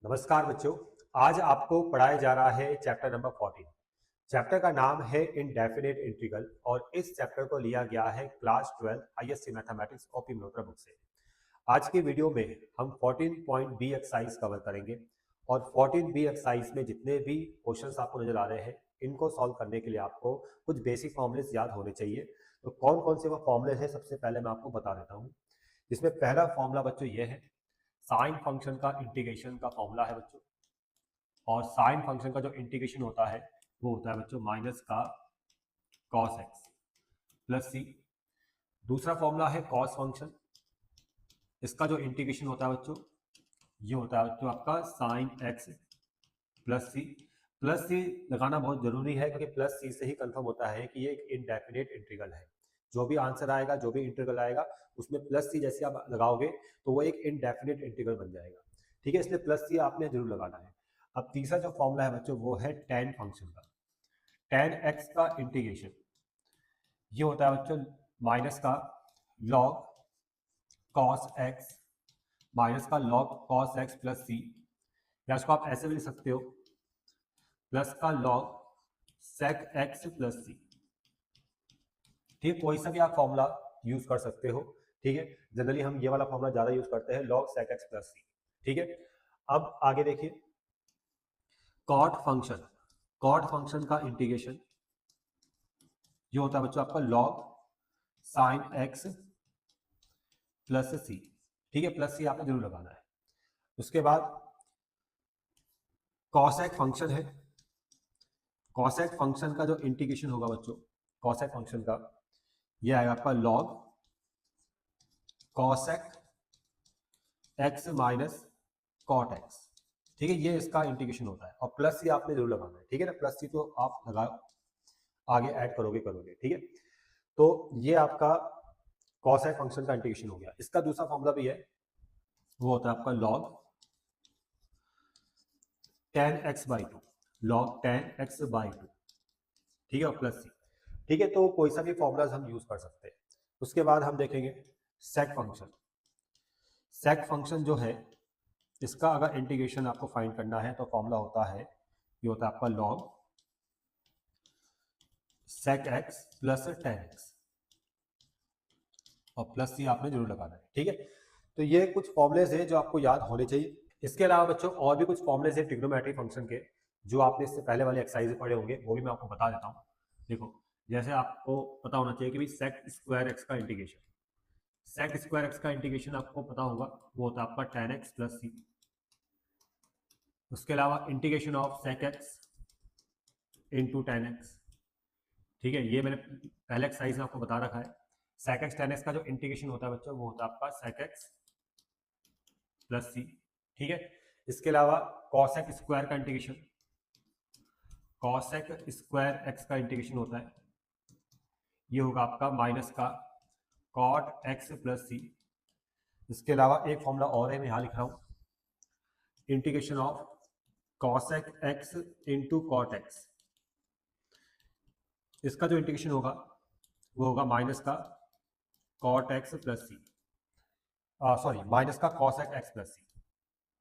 नमस्कार बच्चों। आज आपको पढ़ाया जा रहा है चैप्टर नंबर 14। चैप्टर का नाम है इनडेफिनेट इंटीग्रल और इस चैप्टर को लिया गया है class 12 ISC mathematics OP Malhotra book से। आज की वीडियो में हम 14 बी एक्सरसाइज कवर करेंगे और 14 बी एक्सरसाइज में जितने भी क्वेश्चंस आपको नजर आ रहे हैं इनको सॉल्व करने के लिए आपको कुछ बेसिक फॉर्मूलेस याद होने चाहिए। तो कौन कौन से वो फॉर्मूले हैं सबसे पहले मैं आपको बता देता हूँ। इसमें पहला फॉर्मूला बच्चों ये है, साइन फंक्शन का इंटीग्रेशन का फॉर्मूला है बच्चों। और साइन फंक्शन का जो इंटीग्रेशन होता है वो होता है बच्चों माइनस का कॉस एक्स प्लस सी। दूसरा फॉर्मूला है कॉस फंक्शन, इसका जो इंटीग्रेशन होता है बच्चों ये होता है बच्चों आपका साइन एक्स प्लस सी। प्लस सी लगाना बहुत जरूरी है क्योंकि प्लस सी से ही कंफर्म होता है कि ये एक इनडेफिनेट इंटीग्रल है। जो भी आंसर आएगा, जो भी इंटीग्रल आएगा उसमें प्लस सी जैसे आप लगाओगे तो वो एक इनडेफिनेट इंटीग्रल बन जाएगा। ठीक है, इसलिए प्लस सी आपने जरूर लगाना है। अब तीसरा जो फॉर्मूला है बच्चों वो है टेन फंक्शन का। टेन एक्स का इंटीग्रेशन ये होता है बच्चों माइनस का लॉग कॉस एक्स माइनस का लॉग कॉस एक्स प्लस सी, या इसको आप ऐसे भी लिख सकते हो प्लस का log sec x plus c. ठीक है, कोई सा भी आप फॉर्मूला यूज कर सकते हो। ठीक है, जनरली हम ये वाला फॉर्मूला ज्यादा यूज करते हैं, log sec x plus c. ठीक है, अब आगे देखिए कॉट फंक्शन। कॉट फंक्शन का इंटीग्रेशन ये होता है बच्चों आपका log sign x plus c. ठीक है, प्लस सी आपने जरूर लगाना है। उसके बाद कॉसेक फंक्शन है। कॉसेक फंक्शन का जो इंटीग्रेशन होगा बच्चों, कॉसेक फंक्शन का ये आएगा आपका log cosec x minus cot x. ठीक है, ये इसका इंटीग्रेशन होता है और प्लस सी आपने जरूर लगाना है। ठीक है ना, प्लस सी तो आप लगाओ, आगे ऐड करोगे। ठीक है, तो ये आपका कॉसेक फंक्शन का इंटीग्रेशन हो गया। इसका दूसरा फॉर्मूला भी है, वो होता है आपका log ten x by to. Log ten x by to, ठीक है, और प्लस सी। ठीक है, तो कोई सा भी फॉर्मूलाज हम यूज कर सकते हैं। उसके बाद हम देखेंगे सेक फंक्शन। सेक फंक्शन जो है इसका अगर इंटीग्रेशन आपको फाइंड करना है तो फॉर्मूला होता है, ये होता है आपका log sec x plus tan x और प्लस सी आपने जरूर लगाना है। ठीक है, तो ये कुछ फॉर्मुलेज है जो आपको याद होने चाहिए। इसके अलावा बच्चों और भी कुछ फॉर्मुलेज है ट्रिग्नोमेट्री फंक्शन के जो आपने इससे पहले वाले एक्सरसाइज पढ़े होंगे, वो भी मैं आपको बता देता हूँ। देखो, जैसे आपको पता होना चाहिए कि भाई सेक स्क्वायर एक्स का इंटीग्रेशन, सेक स्क्वायर एक्स का इंटीग्रेशन आपको पता होगा वो होता है आपका टेन एक्स प्लस सी। उसके अलावा integration of sec x into tan x. ठीक है, ये मैंने पहले एक्सरसाइज में आपको बता रखा है। सेक एक्स टेन एक्स का जो इंटीग्रेशन होता है बच्चों वो होता है आपका सेक एक्स प्लस सी। ठीक है, इसके अलावा कॉसेक स्क्वायर का इंटीग्रेशन, कॉसेक स्क्वायर एक्स का इंटीग्रेशन होता है, ये होगा आपका माइनस का कॉट एक्स प्लस सी। इसके अलावा एक फॉर्मूला और है, मैं यहां लिख रहा हूं, integration of cosec x into cot x. इसका जो इंटीग्रेशन होगा वो होगा माइनस का cot x plus c, sorry minus का cosec x plus c,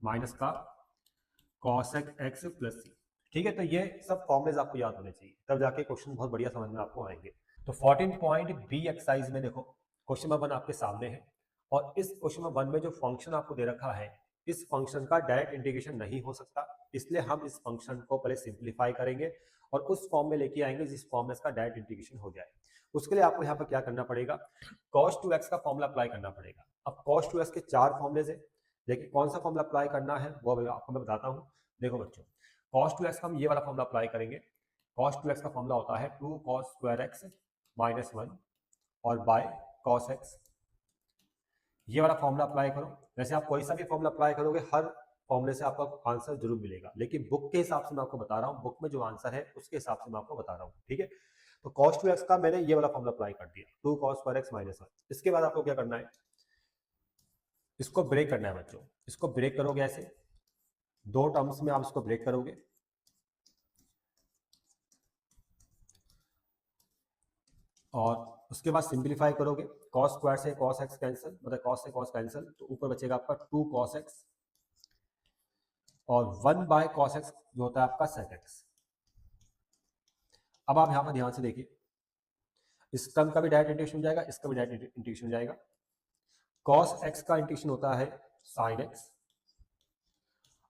minus का कॉसेक एक्स प्लस सी। ठीक है, तो ये सब फॉर्मुलेज आपको याद होने चाहिए, तब जाके क्वेश्चन बहुत बढ़िया समझ में आपको आएंगे। तो 14 बी एक्सरसाइज में देखो क्वेश्चन नंबर 1 आपके सामने है और इस क्वेश्चन नंबर 1 में जो फंक्शन आपको दे रखा है इस फंक्शन का डायरेक्ट इंटीग्रेशन नहीं हो सकता, इसलिए हम इस फंक्शन को पहले सिंप्लीफाई करेंगे और उस फॉर्म में लेके आएंगे जिस फॉर्म में इसका डायरेक्ट इंटीग्रेशन हो जाए। उसके लिए आपको यहाँ पर क्या करना पड़ेगा, cos 2x का फॉर्मूला अप्लाई करना पड़ेगा। अब cos 2x के 4 फॉर्मुलेज है, देखिए कौन सा फॉर्मूला अप्लाई करना है वो आपको मैं बताता हूँ। देखो बच्चों, cos 2x का हम ये वाला फॉर्मूला अप्लाई करेंगे। cos 2x का फॉर्मूला होता है 2 cos स्क्वायर x माइनस 1 और बाय cos x। ये वाला फॉर्मूला अप्लाई करो। वैसे आप कोई सा भी फॉर्मूला अप्लाई करोगे हर फॉर्मूले से आपका आंसर जरूर मिलेगा, लेकिन बुक के हिसाब से मैं आपको बता रहा हूँ, बुक में जो आंसर है उसके हिसाब से मैं आपको बता रहा हूँ। ठीक है, तो cos 2x का मैंने ये वाला फॉर्मूला अप्लाई कर दिया, 2 cos स्क्वायर x माइनस 1। इसके बाद आपको क्या करना है, इसको ब्रेक करना है बच्चों। इसको ब्रेक करोगे ऐसे, दो टर्म्स में आप इसको ब्रेक करोगे और उसके बाद सिंप्लीफाई करोगे। cos स्क्वायर से cos x कैंसिल, मतलब cos से cos कैंसिल, तो ऊपर बचेगा आपका 2 cos x और 1/cos x जो होता है आपका sec x। अब आप यहां पर ध्यान से देखिए, इस टर्म का भी डायरेक्ट इंटीग्रेशन हो जाएगा, इसका भी डायरेक्ट इंटीग्रेशन हो जाएगा। cos x का इंटीग्रेशन होता है sin x,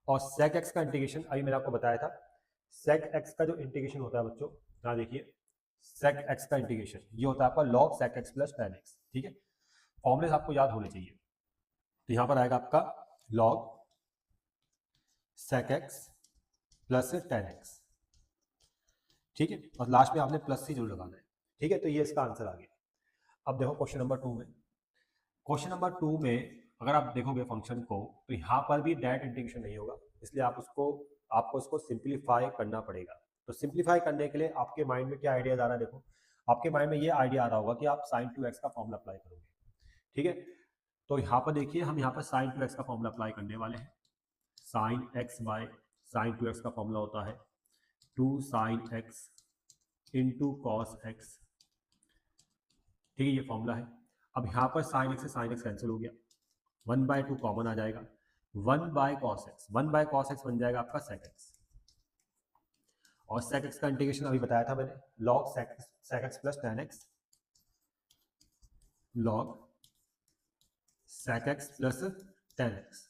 और sec x का इंटीग्रेशन अभी मैंने आपको बताया था। sec x का जो इंटीग्रेशन होता है बच्चों, यहां देखिए, sec x का इंटीग्रेशन ये होता है आपका log sec x plus tan x। ठीक है, फॉर्मूले आपको याद होने चाहिए। तो यहां पर आएगा आपका log sec x plus tan x। ठीक है, और लास्ट में आपने प्लस सी जरूर लगाना है। ठीक है, तो ये इसका आंसर आ गया। अब देखो क्वेश्चन नंबर 2 में, क्वेश्चन नंबर 2 में अगर आप देखोगे फंक्शन को, तो यहाँ पर भी डायरेक्ट इंटीग्रेशन नहीं होगा, इसलिए आपको इसको सिंप्लीफाई करना पड़ेगा। तो सिंप्लीफाई करने के लिए आपके माइंड में क्या आइडिया आ रहा है, देखो आपके माइंड में ये आइडिया आ रहा होगा कि आप sin 2x का फॉर्मूला अप्लाई करोगे। ठीक है, तो यहाँ पर देखिए, हम यहाँ पर sin 2x का फॉर्मूला अप्लाई करने वाले हैं। sin x bye sin 2x का फॉर्मूला होता है 2 sin x into cos x. ठीक है, ये फॉर्मूला है। अब यहाँ पर sin x से sin x कैंसिल हो गया, 1/2 कॉमन आ जाएगा, 1/cos x, 1/cos x बन जाएगा आपका sec x। और sec x का इंटीग्रेशन अभी बताया था मैंने, log sec x plus tan x, log sec x plus tan x,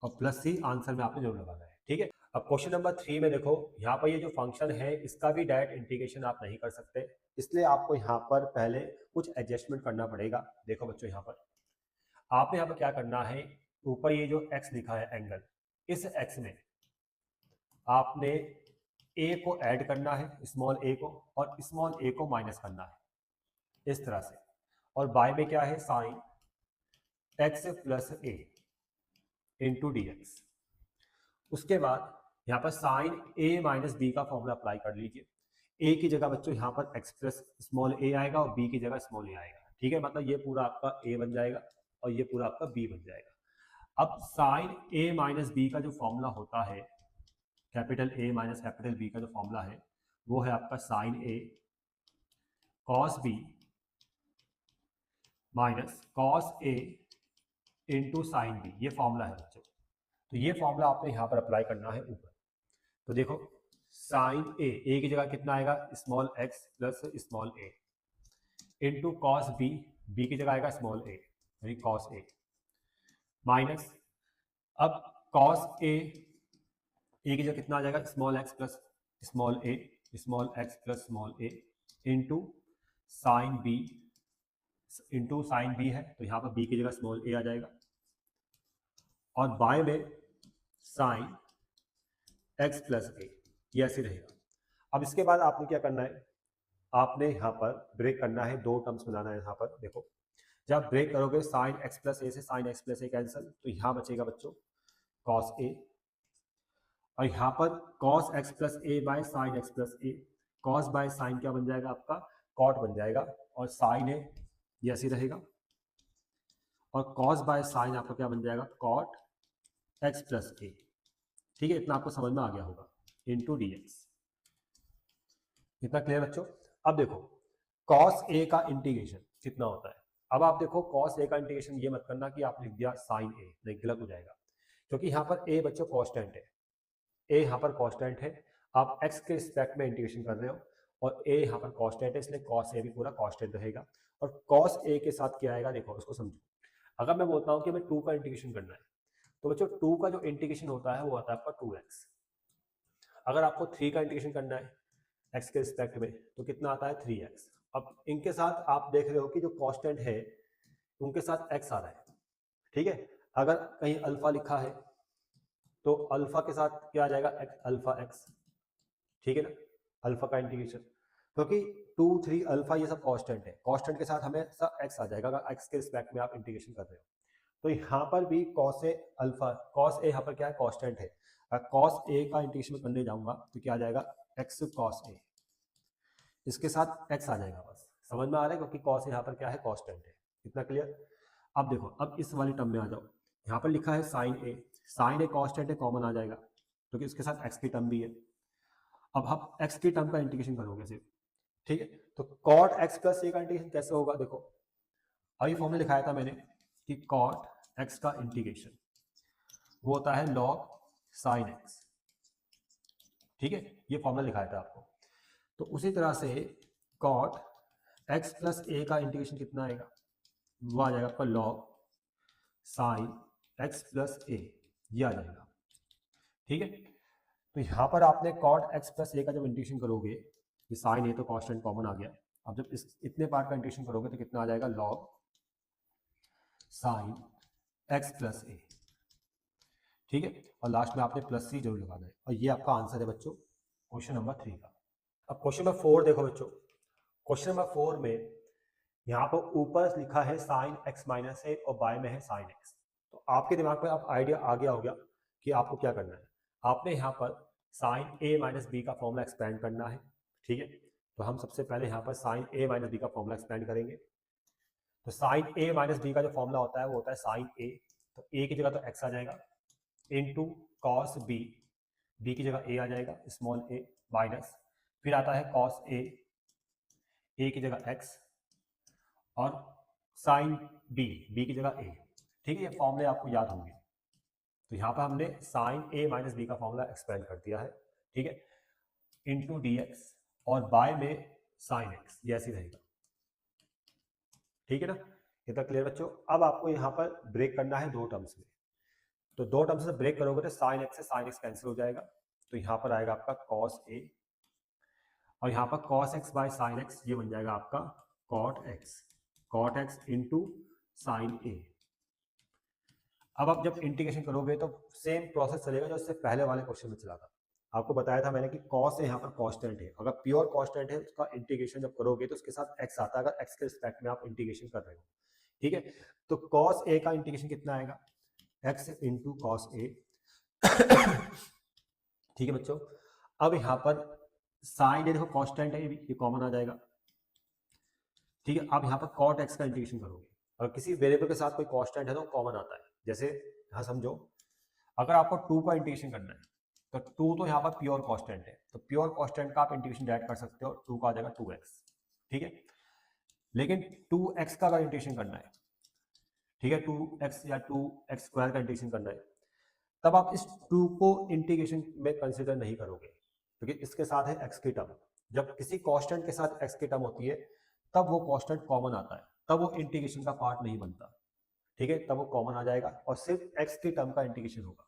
और प्लस सी आंसर में आपने जरूर लगाना है। ठीक है, अब क्वेश्चन नंबर 3 में देखो, यहाँ पर ये जो फंक्शन है इसका भी डायरेक्ट इंटीग्रेशन आप नहीं कर सकते, इसलिए आपको यहाँ पर पहले कुछ एडजस्टमेंट करना पड़ेगा। देखो बच्चों, यहाँ पर आपने यहाँ पर क्या करना है, ऊपर ये जो x लिखा है एंगल, इस x में आपने a को ऐड करना है, स्मॉल a को, और स्मॉल a को माइनस करना है इस तरह से। और बाय में क्या है, sine x plus a into d x. उसके बाद यहाँ पर साइन a माइनस बी का फॉर्मूला अप्लाई कर लीजिए। a की जगह बच्चों यहाँ पर x प्लस स्मॉल a आएगा और b की जगह स्मॉल a आएगा। ठीक है, मतलब ये पूरा आपका a बन जाएगा और ये पूरा आपका b बन जाएगा। अब साइन a माइनस बी का जो फॉर्मूला होता है, capital A minus capital B का जो फॉर्मूला है, वो है आपका sine A cos B minus cos A into sign B। ये फॉर्मूला है बच्चों, तो ये फॉर्मूला आपने यहाँ पर अप्लाई करना है ऊपर। तो देखो साइन A की जगह कितना आएगा, small x plus small a, into cos B, B की जगह आएगा स्मॉल a यानी कॉस A, माइनस अब कॉस A की जगह कितना आ जाएगा, small x plus small a, small x plus small a, into sign B, into sine B है तो यहाँ पर B की जगह स्मॉल a आ जाएगा, और बाय में साइन x प्लस a, ये ऐसे रहेगा। अब इसके बाद आपने क्या करना है, आपने यहाँ पर ब्रेक करना है, दो टर्म्स बनाना है। यहाँ पर देखो, जब ब्रेक करोगे साइन x प्लस a से sine x plus a cancel, तो यहाँ बचेगा बच्चों कॉस a, और यहाँ पर cos x plus a by sign x plus A, cos by sign क्या बन जाएगा आपका, कॉट बन जाएगा, और साइन ए ये ऐसे रहेगा, और cos बाय साइन आपका क्या बन जाएगा, कॉट x प्लस ए। ठीक है, इतना आपको समझ में आ गया होगा, इंटू डी एक्स। इतना क्लियर बच्चों। अब देखो cos a का इंटीग्रेशन कितना होता है। अब आप देखो cos a का इंटीग्रेशन ये मत करना कि आपने लिख दिया साइन a, नहीं, गलत हो जाएगा, क्योंकि यहाँ पर a बच्चों कॉन्स्टेंट है, a यहाँ पर कांस्टेंट है, आप x के रिस्पेक्ट में इंटीग्रेशन कर रहे हो, और a यहाँ पर कांस्टेंट है, इसलिए cos a भी पूरा कांस्टेंट रहेगा। और cos a के साथ क्या आएगा, देखो उसको समझो। अगर मैं बोलता हूँ कि मैं 2 का इंटीग्रेशन करना है, तो बच्चों 2 का जो इंटीग्रेशन होता है वो आता है आपका 2x। अगर आपको 3 का इंटीग्रेशन करना है x के रिस्पेक्ट में, तो कितना आता है 3x। अब इनके साथ आप देख रहे हो कि जो कांस्टेंट है उनके साथ x आ रहा है। ठीक है, अगर कहीं अल्फा लिखा है तो अल्फा के साथ क्या आ जाएगा, अल्फा एक्स। ठीक है ना, अल्फा का इंटीग्रेशन, क्योंकि 2 3 अल्फा ये सब कांस्टेंट है, कांस्टेंट के साथ हमेशा एक्स आ जाएगा अगर एक्स के रिस्पेक्ट में आप इंटीग्रेशन कर रहे हो। तो यहाँ पर भी cos A alpha, cos A यहाँ पर क्या है, कांस्टेंट है, अगर कॉस ए का इंटीग्रेशन करने जाऊंगा तो क्या आ जाएगा, एक्स कॉस ए, इसके साथ एक्स आ जाएगा। बस समझ में आ रहा है, क्योंकि कॉस यहाँ पर क्या है, कांस्टेंट है। इतना क्लियर। अब देखो, अब इस वाली टर्म में आ जाओ, यहाँ पर लिखा है साइन ए कांस्टेंट है, कॉमन आ जाएगा क्योंकि उसके साथ एक्स की टर्म भी है। अब हम एक्स की टर्म का इंटीग्रेशन करोगे सिर्फ। ठीक है, तो कॉट एक्स प्लस ए का इंटीग्रेशन कैसे होगा, देखो अभी फॉर्मूला लिखाया था मैंने कि कॉट एक्स का इंटीग्रेशन वो होता है लॉग साइन एक्स, ठीक है, ये फॉर्मूला लिखाया था आपको। तो उसी तरह से कॉट एक्स प्लस ए का इंटीग्रेशन कितना आएगा, वो आ जाएगा आपका log sign x plus a, ये आ जाएगा, ठीक है। तो यहाँ पर आपने कॉट एक्स प्लस ए का जब इंटीग्रेशन करोगे, ये साइन ए तो कॉन्स्टेंट कॉमन आ गया, अब जब इस इतने पार्ट का इंटीग्रेशन करोगे तो कितना आ जाएगा, लॉग साइन एक्स प्लस ए, ठीक है। और लास्ट में आपने प्लस सी जरूर लगाना है, और ये आपका आंसर है बच्चों क्वेश्चन नंबर 3 का। अब क्वेश्चन नंबर 4 देखो बच्चों, क्वेश्चन नंबर 4 में यहाँ पर ऊपर लिखा है साइन एक्स माइनस ए और बाय में है साइन एक्स। तो आपके दिमाग में अब आइडिया आ गया होगा कि आपको क्या करना है। आपने यहाँ पर साइन ए माइनस बी का फॉर्मूला एक्सपेंड करना है, ठीक है। तो हम सबसे पहले यहाँ पर साइन ए माइनस बी का फॉर्मूला एक्सपेंड करेंगे। तो साइन ए माइनस बी का जो फॉर्मूला होता है वो होता है साइन ए, तो ए की जगह तो एक्स आ जाएगा, इनटू कॉस बी, बी की जगह ए आ जाएगा स्मॉल ए, माइनस फिर आता है कॉस ए, ए की जगह एक्स, और साइन बी, बी की जगह ए, ठीक है। ये फॉर्मूले आपको याद होंगे। तो यहाँ पर हमने साइन ए माइनस बी का फॉर्मूला एक्सपेंड कर दिया है, ठीक है, इनटू डी एक्स, और बाय में साइन एक्स, ये ऐसे रहेगा, ठीक है ना। ये तक क्लियर बच्चों। अब आपको यहाँ पर ब्रेक करना है दो टर्म्स में। तो दो टर्म्स से ब्रेक करोगे तो साइन एक्स से साइन एक्स कैंसिल हो जाएगा, तो यहाँ पर आएगा आपका कॉस ए, और यहाँ पर cos x by sign x, ये बन जाएगा आपका cot x, cot x into sin a. अब आप जब इंटीग्रेशन करोगे तो सेम प्रोसेस चलेगा जो इससे पहले वाले क्वेश्चन में चला था। आपको बताया था मैंने कि कॉस यहाँ पर कांस्टेंट है, अगर प्योर कांस्टेंट है उसका इंटीग्रेशन जब करोगे तो उसके साथ एक्स आता है, अगर एक्स के रिस्पेक्ट में आप इंटीग्रेशन कर रहे हो, ठीक है। तो कॉस ए का इंटीग्रेशन कितना आएगा, एक्स इंटू कॉस ए, ठीक है बच्चों। अब यहाँ पर साइन ए देखो कांस्टेंट है, ये कॉमन आ जाएगा, ठीक है। अब यहाँ पर कॉट एक्स का इंटीग्रेशन करोगे, अगर किसी वेरिएबल के साथ कोई कांस्टेंट है तो कॉमन आता है। जैसे यहाँ समझो, अगर आपको 2 का इंटीग्रेशन करना है तो 2 तो यहाँ पर प्योर कांस्टेंट है, तो प्योर कांस्टेंट का आप इंटीग्रेशन डायरेक्ट कर सकते हो, 2 का आ जाएगा 2x, ठीक है। लेकिन 2x का अगर इंटीग्रेशन करना है, ठीक है, 2x या 2x स्क्वायर का इंटीग्रेशन करना है, तब आप इस 2 को इंटीग्रेशन में कंसिडर नहीं करोगे, क्योंकि इसके साथ है x की टर्म। जब किसी कांस्टेंट के साथ x की टर्म होती है तब वो कांस्टेंट कॉमन आता है, तब वो इंटीग्रेशन का पार्ट नहीं बनता, ठीक है। तब वो कॉमन आ जाएगा और सिर्फ x की टर्म का इंटीग्रेशन होगा,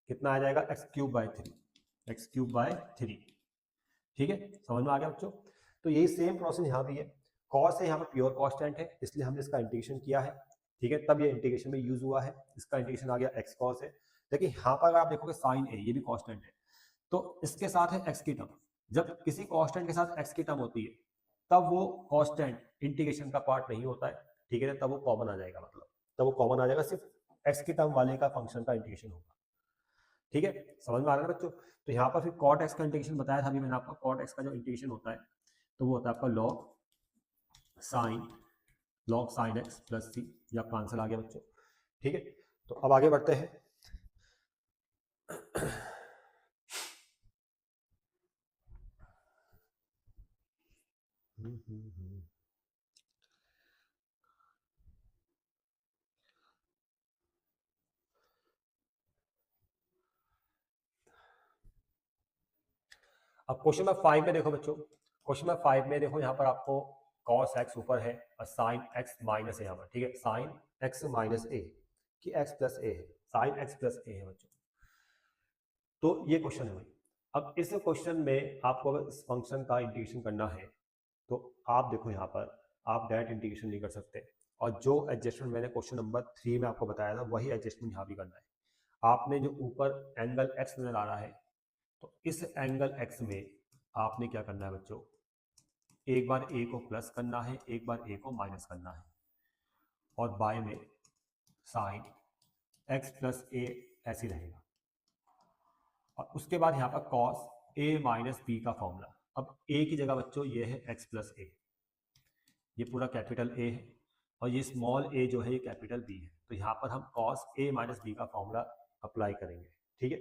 कितना आ जाएगा, x cube by 3, x cube by 3, ठीक है। समझ में आ गया बच्चों। तो यही सेम प्रोसेस यहाँ भी है, कॉस है यहाँ पर प्योर कांस्टेंट है इसलिए हमने इसका इंटीग्रेशन किया है, ठीक है, तब ये इंटीग्रेशन में यूज हुआ है, इसका इंटीग्रेशन आ गया एक्स कॉस है। लेकिन यहाँ पर अगर आप देखोगे साइन ए, ये भी कांस्टेंट है, तो इसके साथ है एक्स की टर्म। जब किसी कांस्टेंट के साथ एक्स की टर्म होती है तब वो कांस्टेंट इंटीग्रेशन का पार्ट नहीं होता है, ठीक है, तब वो कॉमन आ जाएगा, मतलब तब वो कॉमन आ जाएगा, सिर्फ एक्स की टर्म वाले का फंक्शन का इंटीग्रेशन होगा, ठीक है। समझ में आ रहा है बच्चों। तो यहाँ पर फिर कॉट एक्स का इंटीग्रेशन बताया था अभी मैंने आपको, कॉट एक्स का जो इंटीग्रेशन होता है तो वो होता है आपका log sign x plus c, ये आपका आंसर आ गया बच्चों, ठीक है। तो अब आगे बढ़ते हैं। अब क्वेश्चन नंबर 5 में देखो बच्चों, क्वेश्चन नंबर 5 में देखो यहाँ पर आपको कॉस एक्स ऊपर है और साइन एक्स माइनस है यहाँ पर, ठीक है, साइन एक्स माइनस ए कि एक्स प्लस ए है, साइन एक्स प्लस ए है बच्चों। तो ये क्वेश्चन है भाई। अब इस क्वेश्चन में आपको अगर इस फंक्शन का इंटीग्रेशन करना है तो आप देखो यहाँ पर आप डायरेक्ट इंटीग्रेशन नहीं कर सकते, और जो एडजस्टमेंट मैंने क्वेश्चन नंबर 3 में आपको बताया था वही एडजस्टमेंट यहाँ भी करना है। आपने जो ऊपर एंगल एक्स नजर आ रहा है, तो इस एंगल एक्स में आपने क्या करना है बच्चों, एक बार ए को प्लस करना है, एक बार ए को माइनस करना है, और बाय में साइन एक्स प्लस ए ऐसे रहेगा, और उसके बाद यहाँ पर कॉस ए माइनस बी का फॉर्मूला। अब ए की जगह बच्चों ये है एक्स प्लस ए, ये पूरा कैपिटल ए है, और ये स्मॉल ए जो है ये कैपिटल बी है, तो यहाँ पर हम कॉस ए माइनस बी का फॉर्मूला अप्लाई करेंगे, ठीक है।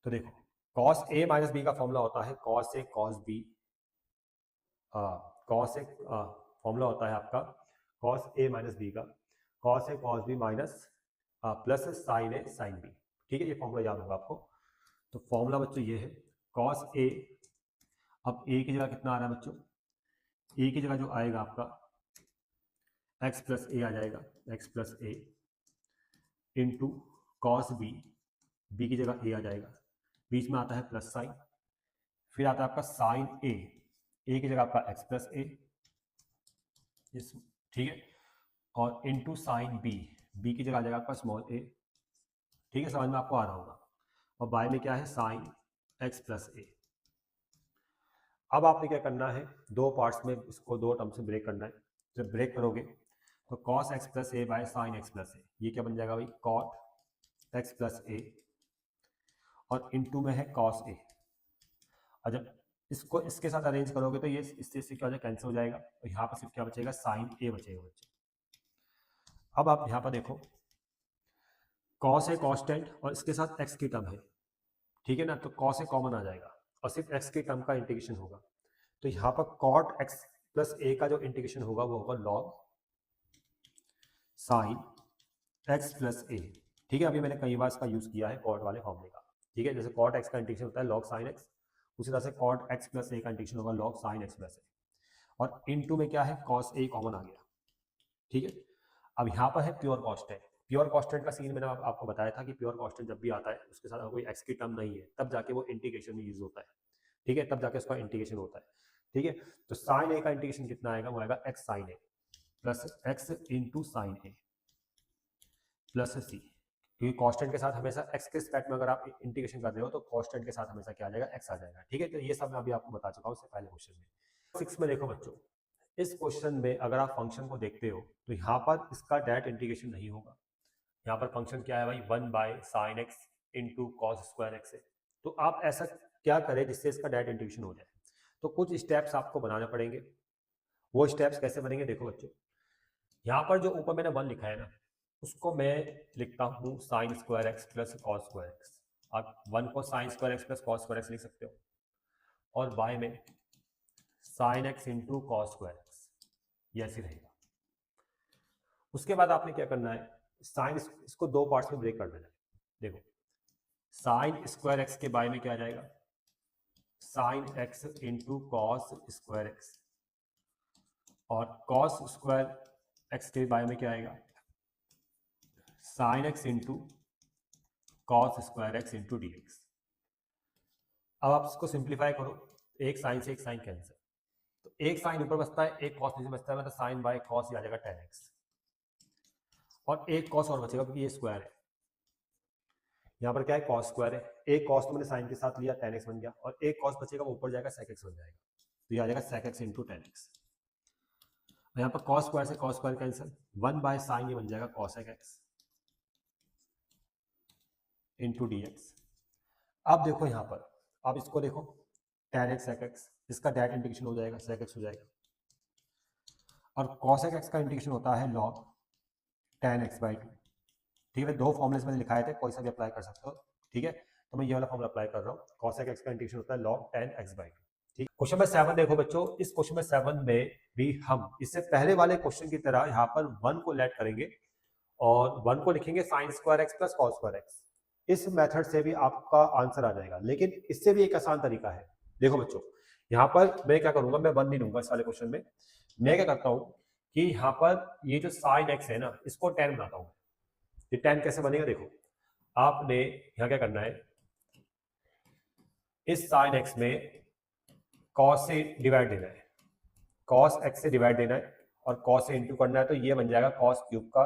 तो देखो कॉस ए माइनस बी का फॉर्मूला होता है cos a cos b, cos a formula होता है आपका कॉस ए माइनस बी का, cos a cos b minus plus sin a sin b, ठीक है, ये फॉर्मूला याद होगा आपको। तो फॉर्मूला बच्चों ये है कॉस ए, अब ए की जगह कितना आ रहा है बच्चों, ए की जगह जो आएगा आपका एक्स प्लस ए आ जाएगा, एक्स प्लस ए इंटू कॉस बी, बी की जगह ए आ जाएगा, बीच में आता है प्लस साइन, फिर आता है आपका साइन ए की जगह आपका एक्स प्लस ए, ठीक है, और इंटू साइन बी, बी की जगह आ जाएगा आपका स्मॉल ए, ठीक है, समझ में आपको आ रहा होगा, और बाय में क्या है साइन एक्स प्लस ए। अब आपने क्या करना है, दो पार्ट्स में इसको दो टर्म से ब्रेक करना है। जब ब्रेक करोगे तो cos x plus a by sign x plus a, ये क्या बन जाएगा भाई, कॉट एक्स प्लस ए, और इनटू में है कॉस ए। और जब इसको इसके साथ अरेंज करोगे तो ये इससे क्या हो जाएगा, कैंसिल हो जाएगा, और यहाँ पर सिर्फ क्या बचेगा, साइन ए बचेगा बच्चे। अब आप यहाँ पर देखो कॉस है कांस्टेंट और इसके साथ एक्स की टर्म है, ठीक है ना, तो कॉस ए कॉमन आ जाएगा और सिर्फ एक्स की टर्म का इंटीग्रेशन होगा। तो यहाँ पर कॉट एक्स प्लस ए का जो इंटीग्रेशन होगा वो होगा लॉग साइन एक्स प्लस ए, ठीक है। अभी मैंने कई बार इसका यूज किया है कॉट वाले फॉर्मूले का, ठीक है, जैसे कॉट एक्स का इंटीग्रेशन होता है लॉग साइन एक्स, उसी तरह से कॉट एक्स प्लस ए का इंटीग्रेशन होगा लॉग साइन एक्स प्लस ए, और इनटू में क्या है कॉस ए कॉमन आ गया, ठीक है। अब यहाँ पर है प्योर कांस्टेंट, प्योर कांस्टेंट का सीन मैंने आपको बताया था कि प्योर कांस्टेंट जब भी आता है उसके साथ कोई एक्स की टर्म नहीं है तब जाके वो इंटीग्रेशन में यूज होता है, ठीक है, तब जाके उसका इंटीग्रेशन होता है, ठीक है। तो साइन ए का इंटीग्रेशन कितना आएगा, वो आएगा एक्स साइन ए प्लस एक्स इंटू साइन ए प्लस सी, क्योंकि कांस्टेंट के साथ हमेशा एक्स के रिस्पेक्ट में अगर आप इंटीग्रेशन कर रहे हो तो कांस्टेंट के साथ हमेशा क्या आ जाएगा, एक्स आ जाएगा, ठीक है। तो ये सब मैं अभी आपको बता चुका हूँ इससे पहले क्वेश्चन में। 6 में देखो बच्चों, इस क्वेश्चन में अगर आप फंक्शन को देखते हो तो यहाँ पर इसका डायरेक्ट इंटीग्रेशन नहीं होगा, यहाँ पर फंक्शन क्या है भाई, 1 by sign x into cos square x है। तो आप ऐसा क्या करें जिससे इसका डायरेक्ट इंटीग्रेशन हो जाए, तो कुछ स्टेप्स आपको बनाने पड़ेंगे। वो स्टेप्स कैसे बनेंगे, देखो बच्चों, यहाँ पर जो ऊपर मैंने 1 लिखा है ना, उसको मैं लिखता हूँ sine square x plus cos square x. आप 1 को sine square x plus cos square x लिख सकते हो, और बाय में sign x into cos square x, ये ऐसे रहेगा। उसके बाद आपने क्या करना है, साइन इसको दो पार्ट्स में ब्रेक कर देना है। देखो साइन स्क्वायर एक्स के बाय में क्या आ जाएगा, sign x into cos square x, और कॉस स्क्वायर एक्स के बाय में क्या आएगा, sign x into cos square x into d x. अब आप इसको सिंप्लीफाई करो, एक साइन से एक साइन कैंसिल, तो एक साइन ऊपर बचता है, एक कॉस नीचे बचता है, मतलब साइन बाय कॉस आ जाएगा tan x, और एक कॉस और बचेगा क्योंकि ये स्क्वायर है, यहाँ पर क्या है कॉस स्क्वायर है, एक कॉस तो मैंने साइन के साथ लिया tan x बन गया, और एक कॉस बचेगा वो ऊपर जाएगा sec x बन जाएगा, तो ये आ जाएगा sec x into tan x। यहाँ पर कॉस स्क्वायर से cos square cancel, 1 by sine ये बन जाएगा cosec x into d x. अब देखो यहाँ पर, अब इसको देखो tan x sec x, इसका डायरेक्ट इंटीग्रेशन हो जाएगा sec x हो जाएगा, और cosec x का इंटीग्रेशन होता है log tan x बाई 2, ठीक है। दो फॉर्मुलेस मैंने लिखाए थे, कोई सा भी अप्लाई कर सकते हो, ठीक है, तो मैं ये वाला फॉर्मूला अप्लाई कर रहा हूँ, cosec x का इंटीग्रेशन होता है log tan x बाई 2, ठीक। क्वेश्चन नंबर 7 देखो बच्चों, इस क्वेश्चन नंबर 7 में भी हम इससे पहले वाले क्वेश्चन की तरह यहाँ पर 1 को लेट करेंगे और 1 को लिखेंगे sine square x plus cos square x. इस मेथड से भी आपका आंसर आ जाएगा, लेकिन इससे भी एक आसान तरीका है। देखो बच्चों, यहाँ पर मैं क्या करूंगा, मैं 1 नहीं लूंगा इस वाले क्वेश्चन में, मैं क्या करता हूँ कि यहाँ पर ये जो साइन एक्स है ना, इसको tan बनाता हूँ। ये tan कैसे बनेगा, देखो आपने यहाँ क्या करना है, इस साइन एक्स में कॉस से डिवाइड देना है, कॉस एक्स से डिवाइड देना है, और कॉस से इंटू करना है, तो ये बन जाएगा कॉस क्यूब का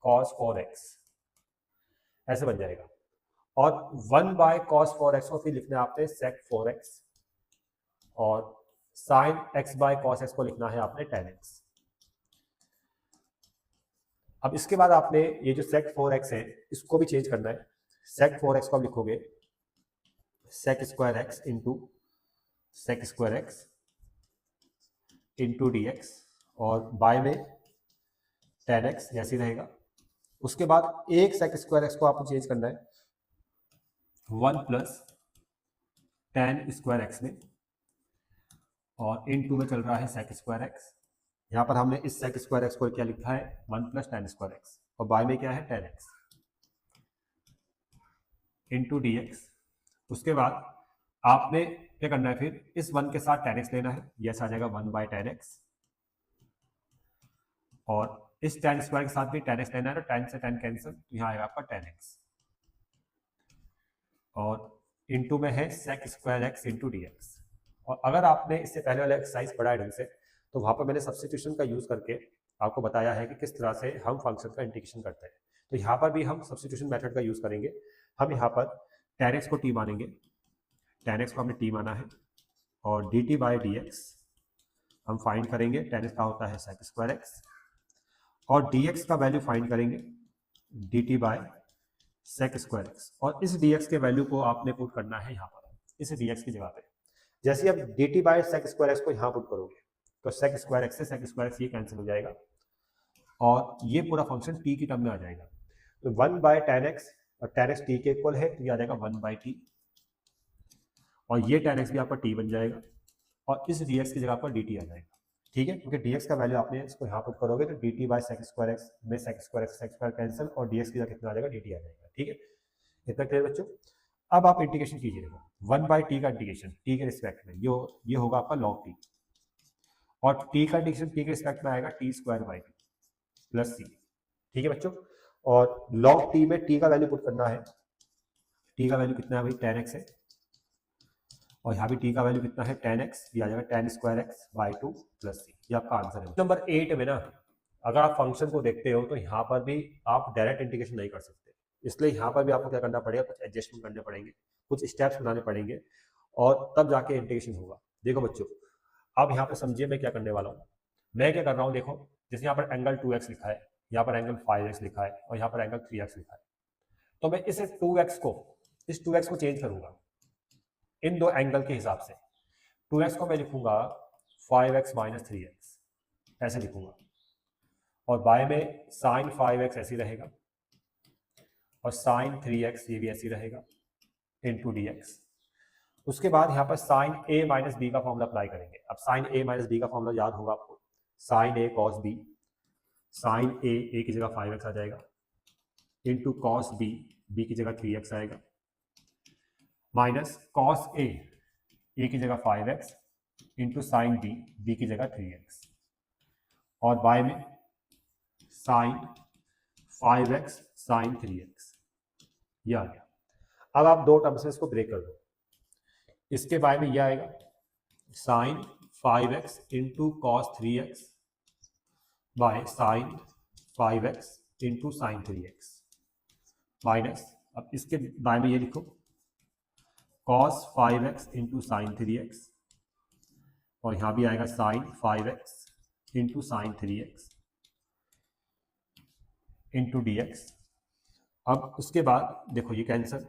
कॉस 4x, ऐसे बन जाएगा। और 1 बाय कॉस 4x को फिर लिखना है आपने sec 4x, और sine x by cos x को लिखना है आपने tan x। अब इसके बाद आपने ये जो sec 4x है इसको भी चेंज करना है, sec 4x को आप लिखोगे sec square x into sec square x into d x, और बाय में tan x जैसे रहेगा। उसके बाद एक sec स्क्वायर x को आपको चेंज करना है 1 प्लस tan स्क्वायर x में, और इन टू में चल रहा है sec स्क्वायर x। यहाँ पर हमने इस sec स्क्वायर x को क्या लिखा है 1 प्लस tan स्क्वायर x, और बाय में क्या है tan x। Into d x. उसके बाद आपने क्या करना है, फिर इस 1 के साथ tan x लेना है, यस आ जाएगा 1/tan x, और इस tan स्क्वायर के साथ भी tan x लेना है, तो tan से tan कैंसिल, तो यहाँ आएगा आपका tan x, और इनटू में है sec square x into d x. और अगर आपने इससे पहले वाला एक्सरसाइज पढ़ा है ढंग से, तो वहां पर मैंने सब्स्टिट्यूशन का यूज करके आपको बताया है कि किस तरह से हम फंक्शन का इंटीग्रेशन करते हैं। तो यहाँ पर भी हम सब्स्टिट्यूशन मेथड का यूज करेंगे। हम यहाँ पर tan x को t मानेंगे, tan x को हमने t माना है, और dt बाई डी एक्स हम फाइंड करेंगे, tan x का होता है sec स्क्वायर x, और dx का वैल्यू फाइंड करेंगे dt by sec square x, और इस dx के वैल्यू को आपने पुट करना है यहाँ पर इस dx की जगह पे। जैसे ही आप dt by sec square x को यहाँ पुट करोगे तो sec स्क्वायर x से sec स्क्वायर x ये कैंसिल हो जाएगा, और ये पूरा फंक्शन t की टर्म में आ जाएगा। तो 1/tan x, और tan x t के इक्वल है, तो ये आ जाएगा 1/t, और ये tan x भी आपका t बन जाएगा, और इस dx की जगह पर dt आ जाएगा। ठीक है, क्योंकि dx का वैल्यू आपने इसको यहाँ पुट करोगे तो dt by sec square x में sec स्क्वायर कैंसिल, और dx की जगह कितना आ जाएगा, dt आ जाएगा। ठीक है, इतना क्लियर बच्चों। अब आप इंटीग्रेशन कीजिए, देखो 1/t का इंटीग्रेशन t के रिस्पेक्ट में ये होगा आपका log t, और t का इंटीग्रेशन t के रिस्पेक्ट में आएगा t square by t plus c। ठीक है बच्चों, और log t में t का वैल्यू पुट करना है, t का वैल्यू कितना है भाई, tan x है, और यहाँ भी t का वैल्यू कितना है, tan x, ये आ जाएगा tan square x by 2 plus c। ये आपका आंसर है। नंबर 8 में ना, अगर आप फंक्शन को देखते हो तो यहाँ पर भी आप डायरेक्ट इंटीग्रेशन नहीं कर सकते, इसलिए यहाँ पर भी आपको क्या करना पड़ेगा, कुछ एडजस्टमेंट करने पड़ेंगे, कुछ स्टेप्स बनाने पड़ेंगे, और तब जाके इंटीग्रेशन होगा। देखो बच्चों, अब यहाँ पर समझिए मैं क्या करने वाला हूँ। मैं क्या कर रहा हूँ, देखो जैसे यहाँ पर एंगल 2x लिखा है, यहाँ पर एंगल 5x लिखा है, और यहाँ पर एंगल 3x लिखा है, तो मैं इस 2x को चेंज करूंगा इन दो एंगल के हिसाब से। 2x को मैं लिखूंगा 5x माइनस 3x, ऐसे लिखूंगा, और बाय में साइन 5x ऐसे रहेगा, और साइन 3x ये भी ऐसे रहेगा इंटू डी एक्स। उसके बाद यहाँ पर साइन a माइनस बी का फॉर्मूला अप्लाई करेंगे। अब साइन a माइनस बी का फॉर्मूला याद होगा आपको, sine a cos b, sine a की जगह 5x आ जाएगा, इंटू कॉस b की जगह 3x आएगा, माइनस कॉस a की जगह 5x, इंटू साइन b की जगह 3x, और बाय में साइन 5x साइन 3x, ये आ गया। अब आप दो टर्म्स में इसको ब्रेक कर दो, इसके बाय में ये आएगा sine 5x into cos 3x by sine 5x into sine 3x, minus, अब इसके बाय में ये लिखो cos 5x into sine 3x, और यहाँ भी आएगा sine 5x into sine 3x into d x. अब उसके बाद देखो ये कैंसल,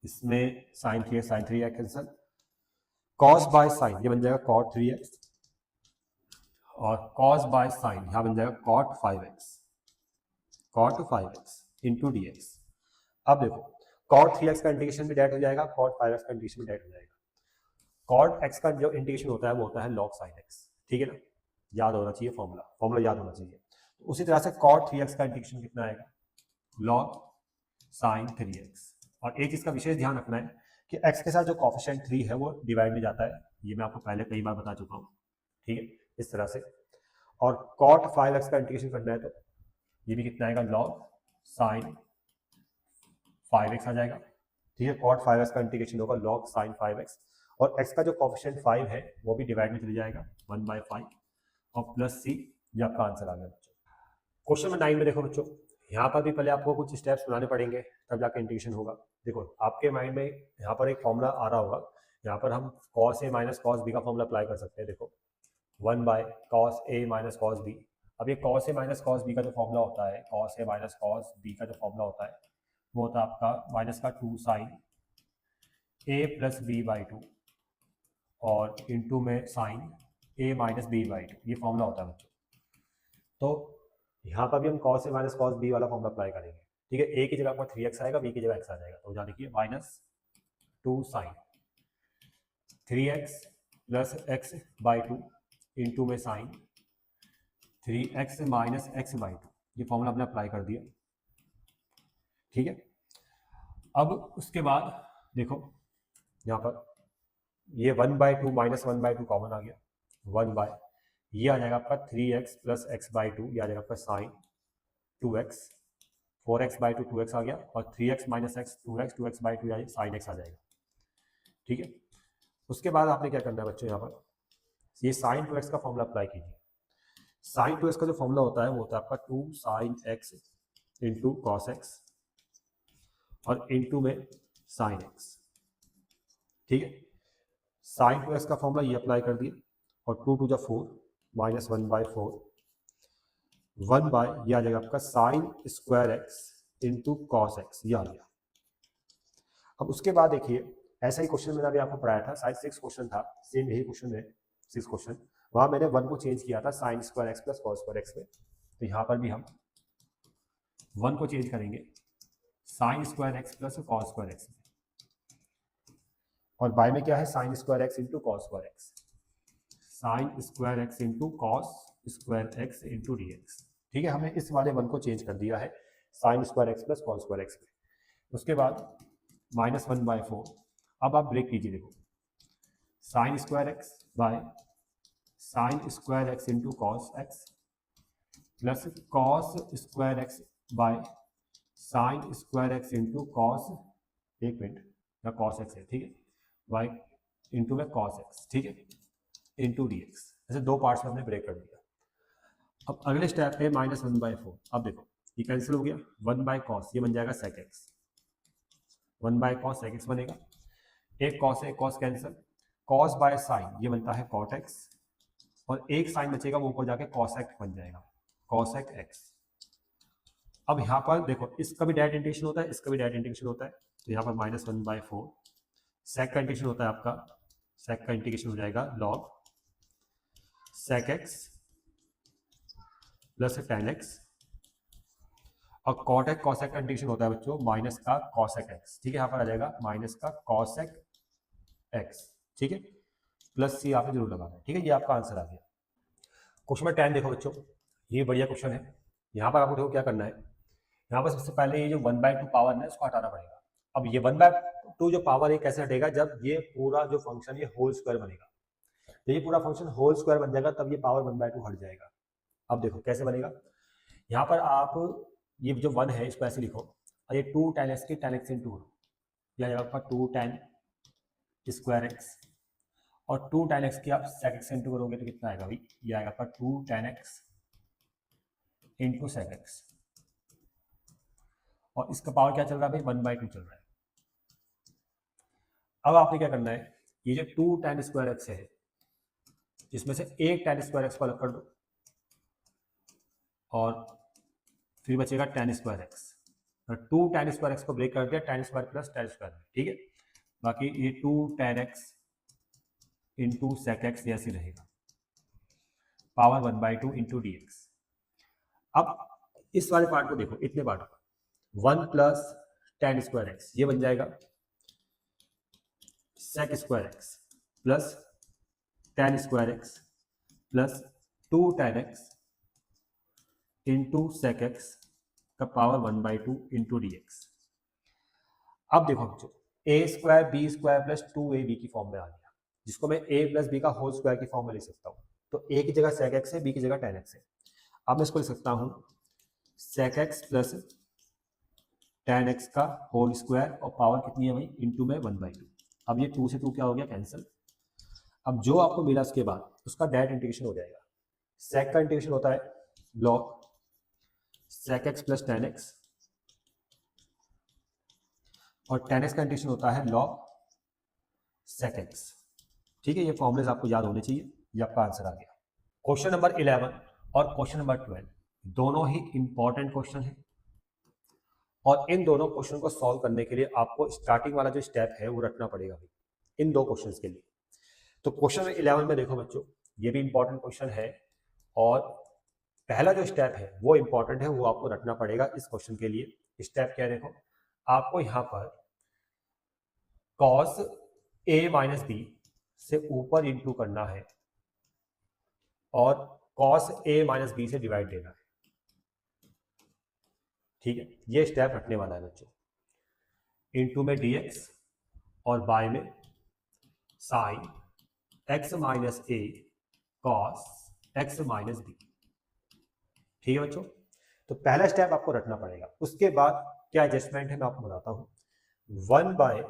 इसमें sine 3x cancel, cos by sine ये बन जाएगा कॉट 3x, और कॉस बाय साइन यहाँ बन जाएगा cot 5x into d x. अब देखो कॉट 3x का इंटीग्रेशन भी डायरेक्ट हो जाएगा, कॉट 5x का इंटीग्रेशन भी डायरेक्ट हो जाएगा। कॉट x का जो इंटीग्रेशन होता है वो होता है लॉग साइन x, ठीक है ना, याद होना चाहिए, फॉर्मूला याद होना चाहिए। तो उसी तरह से कॉट 3x का इंटीग्रेशन कितना आएगा, लॉग साइन 3x। और एक चीज का विशेष ध्यान रखना है कि x के साथ जो कॉफिशिएंट 3 है वो डिवाइड में जाता है, ये मैं आपको पहले कई बार बता चुका हूँ, ठीक है, इस तरह से। और कॉट 5x का इंटीग्रेशन करना है तो ये भी कितना आएगा, लॉग साइन 5x आ जाएगा, ठीक है। कॉट 5x का इंटीग्रेशन होगा लॉग साइन 5x, और x का जो कॉफिशिएंट 5 है वो भी डिवाइड में चले जाएगा 1/5, और प्लस c, ये आपका आंसर आ गया बच्चों। क्वेश्चन नंबर 9 में देखो बच्चों, यहाँ पर भी पहले आपको कुछ स्टेप्स बनाने पड़ेंगे तब जाके इंटीग्रेशन होगा। देखो आपके माइंड में यहाँ पर एक फॉर्मूला आ रहा होगा, यहाँ पर हम cos a minus cos b का फॉर्मूला अप्लाई कर सकते हैं। देखो 1/cos a minus cos B. अब ये cos a minus cos b का जो फॉर्मूला होता है, cos a minus cos b का जो फॉर्मूला होता है वो होता है आपका माइनस का 2 sine a plus b by 2, और इंटू में sine a minus b by 2, ये फॉर्मूला होता है बच्चों। तो यहाँ पर भी हम cos a minus cos b वाला फॉर्मूला अप्लाई करेंगे, ठीक है। a की जगह आपका 3x आएगा, b की जगह x आ जाएगा, तो यहाँ देखिए minus 2 sin 3x plus x by 2 into में sin 3x minus x by 2, ये फॉर्मूला हमने अप्लाई कर दिया, ठीक है। अब उसके बाद देखो यहाँ पर ये 1/2 माइनस 1/2 कॉमन आ गया, 1 ये आ जाएगा आपका 3x प्लस x/2, ये आ जाएगा आपका साइन 2x, 4x/2 2x आ गया, और 3x minus x 2x, 2x/2 sine x आ जाएगा। ठीक है, उसके बाद आपने क्या करना है बच्चों, यहाँ पर ये साइन 2x का फॉर्मूला अप्लाई कीजिए। साइन 2x का जो फॉर्मूला होता है वो होता है आपका 2 sine x into cos x और इंटू में साइन x। ठीक है, साइन 2x का फॉर्मूला ये अप्लाई कर दिया, और 2 2 4 माइनस 1/4, 1 ये आ जाएगा आपका sine square x into cos x, ये आ गया। अब उसके बाद देखिए ऐसा ही क्वेश्चन मैंने अभी आपको पढ़ाया था, शायद 6 क्वेश्चन था, सेम यही क्वेश्चन है 6 क्वेश्चन, वहां मैंने 1 को चेंज किया था sine square x plus cos square x में। तो यहाँ पर भी हम 1 को चेंज करेंगे sine square x plus cos square x में, और बाय में क्या है sine square x into cos square x, sine square x into cos square x into d x. ठीक है, हमने इस वाले 1 को चेंज कर दिया है sine square x plus cos square x में। उसके बाद माइनस 1/4, अब आप ब्रेक कीजिए, देखो sine square x by sine square x into cos x plus cos square x by sine square x into cos, एक मिनट, या कॉस एक्स है, ठीक है, बाय इंटू में कॉस एक्स, ठीक है, इंटू डी एक्स। ऐसे 2 पार्ट्स में हमने ब्रेक कर दिया। अब अगले स्टेप है माइनस 1/4, अब देखो ये कैंसिल हो गया, 1/cos ये बन जाएगा sec x, 1/cos sec x बनेगा, एक cos है, एक cos cancel, cos bye sine ये बनता है cot x, और एक साइन बचेगा वो ऊपर जाके cosec बन जाएगा, cosec x। अब यहाँ पर देखो इसका भी डायरेक्ट इंटीग्रेशन होता है, इसका भी डायरेक्ट इंटीग्रेशन होता है, तो यहाँ पर माइनस 1/4 sec का इंटीग्रेशन होता है आपका, sec का इंटीग्रेशन हो जाएगा log sec x plus tan x, और cot cosec का इंटीग्रेशन होता है बच्चों माइनस का cosec x। ठीक है, यहाँ पर आ जाएगा माइनस का cosec x, ठीक है, प्लस सी आपने जरूर लगाना है। ठीक है, ये आपका आंसर आ गया। क्वेश्चन नंबर 10 देखो बच्चों, ये बढ़िया क्वेश्चन है। यहाँ पर आपको देखो क्या करना है, यहाँ पर सबसे पहले ये जो 1/2 पावर है इसको हटाना पड़ेगा। अब ये 1/2 जो पावर है कैसे हटेगा, जब ये पूरा जो फंक्शन ये होल स्क्वायर बनेगा, तो ये पूरा फंक्शन होल स्क्वायर बन जाएगा, तब ये पावर 1/2 हट जाएगा। अब देखो कैसे बनेगा, यहाँ पर आप ये जो 1 है इसको ऐसे लिखो, और ये 2 tan x की tan x इंटू यह आ जाएगा आपका 2 tan स्क्वायर x, और 2 tan x की आप sec x इंटू करोगे तो कितना आएगा भाई, ये आएगा आपका 2 tan x into sec x, और इसका पावर क्या चल रहा है भाई 1/2 चल रहा है। अब आपने क्या करना है, ये जो 2 tan स्क्वायर x है जिसमें से एक tan स्क्वायर x को अलग कर दो, और फिर बचेगा tan square x, 2 tan square x को ब्रेक कर दिया tan square plus tan square, ठीक है, बाकी ये 2 tan x into sec x ऐसे रहेगा, पावर 1/2 इंटू डी एक्स। अब इस वाले पार्ट को देखो, इतने पार्ट को 1 प्लस tan स्क्वायर x ये बन जाएगा sec square x plus tan square x plus 2 tan x into sec x का पावर 1/2 इंटू डी एक्स। अब देखो बच्चों, a square b square plus 2ab की फॉर्म में आ गया, जिसको मैं a प्लस बी का होल स्क्वायर की फॉर्म में लिख सकता हूँ। तो a की जगह sec x है, b की जगह tan x है। अब मैं इसको लिख सकता हूँ sec x plus tan x का होल स्क्वायर, और पावर कितनी है भाई इंटू में 1/2। अब ये 2 से 2 क्या हो गया कैंसिल। अब जो आपको मिला उसके बाद उसका डायरेक्ट इंटीग्रेशन हो जाएगा। sec का इंटीग्रेशन होता है log sec x plus tan x, और tan x का इंटीग्रेशन होता है log sec x। ठीक है, ये फॉर्मूलेस आपको याद होने चाहिए। ये आपका आंसर आ गया। क्वेश्चन नंबर 11 और क्वेश्चन नंबर 12 दोनों ही इंपॉर्टेंट क्वेश्चन है, और इन दोनों क्वेश्चन को सॉल्व करने के लिए आपको स्टार्टिंग वाला जो स्टेप है वो रखना पड़ेगा इन दो क्वेश्चंस के लिए। तो क्वेश्चन 11 में देखो बच्चों, ये भी इंपॉर्टेंट क्वेश्चन है, और पहला जो स्टेप है वो इंपॉर्टेंट है, वो आपको रखना पड़ेगा इस क्वेश्चन के लिए। स्टेप क्या है देखो, आपको यहाँ पर cos a माइनस बी से ऊपर इंटू करना है, और cos a माइनस बी से डिवाइड देना है। ठीक है, ये स्टेप रखने वाला है बच्चों। इंटू में dx और बाय में sign x minus a cos x minus b. ठीक है बच्चों, तो पहला स्टेप आपको रखना पड़ेगा। उसके बाद क्या एडजस्टमेंट है मैं आपको बताता हूं। 1 by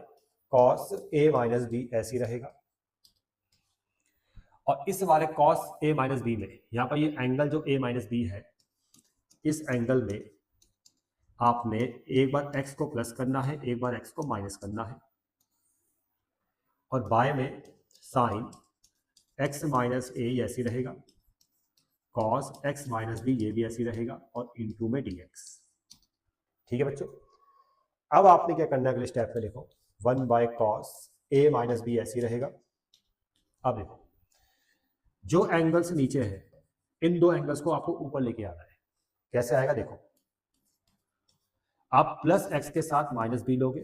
cos a minus b ऐसी रहेगा, और इस वाले कॉस ए माइनस बी में यहां पर ये एंगल जो ए माइनस बी है, इस एंगल में आपने एक बार x को प्लस करना है, एक बार x को माइनस करना है, और बाय में साइन x माइनस ए ऐसी रहेगा, कॉस x माइनस बी ये भी ऐसी रहेगा, और इनटू में dx। ठीक है बच्चों, अब आपने क्या करना है अगले स्टेप में, देखो 1 by cos a minus b ऐसी रहेगा। अब देखो जो एंगल्स नीचे है, इन दो एंगल्स को आपको ऊपर लेके आना है। कैसे आएगा देखो, आप प्लस एक्स के साथ माइनस बी लोगे,